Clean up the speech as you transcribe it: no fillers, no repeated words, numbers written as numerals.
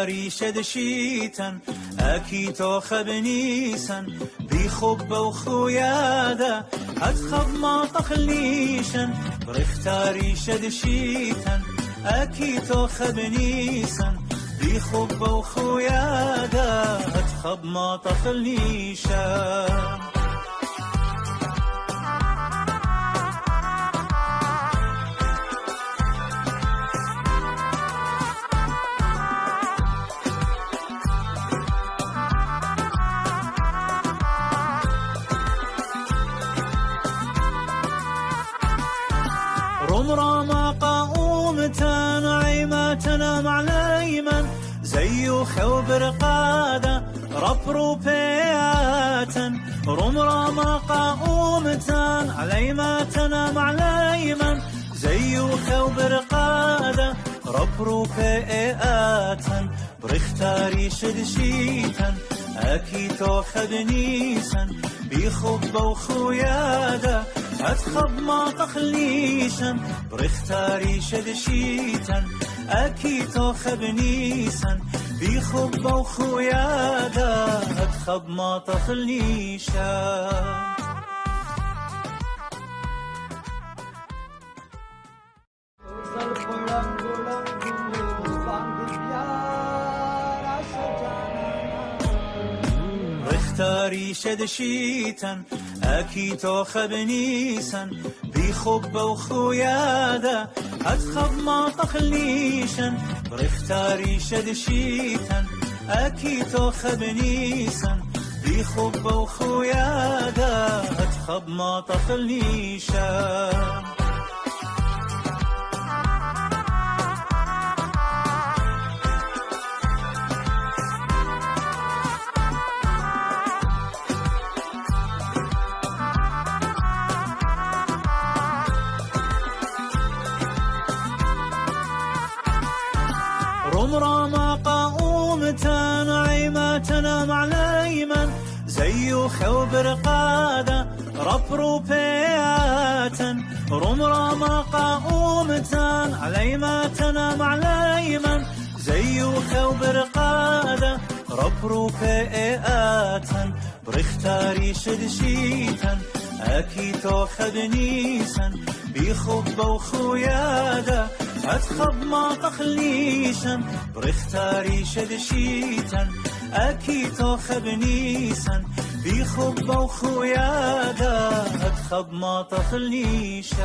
برختاري شدشيتن أكي تاخب نيسن بيخب وخويادا أتخب ما تخليشن برختاري شدشيتن أكي تاخب نيسن بيخب وخويادا أتخب ما تخليشن رمرامة قاومتن عيمتنا معليمن زيو خوبر قادة ربرو بياتن رمرامة قاومتن عليمتنا معليمن زيو خوبر قادة ربرو بياتن برختاري شدشيتن أكي تاخد نيسن بيخب وخويادا أتخب ما تخليشن برختاري شدشيتن أكي تاخب نيسن بيخب وخويادا أتخب ما تخليشن برختاري شدشيتن أكي تاخب نيسن بيخب وخويادا أتخب ما تخليشن برختاري شدشيتن أكي تاخب نيسن بيخب وخويادا أتخب ما تخليشن رمرامة قاومتن عيمتنا معليمن زيو خوبر قادة ربرو بياتن رمرامة قاومتن عليمتنا معليمن زيو خوبر قادة ربرو بياتن برختاري شدشيتن أكي تاخد نيسن بيخب وخويادا أتخب ما تخليشن برختاري شدشيتن أكي تاخب نيسن بيخب وخويادا أتخب ما تخليشن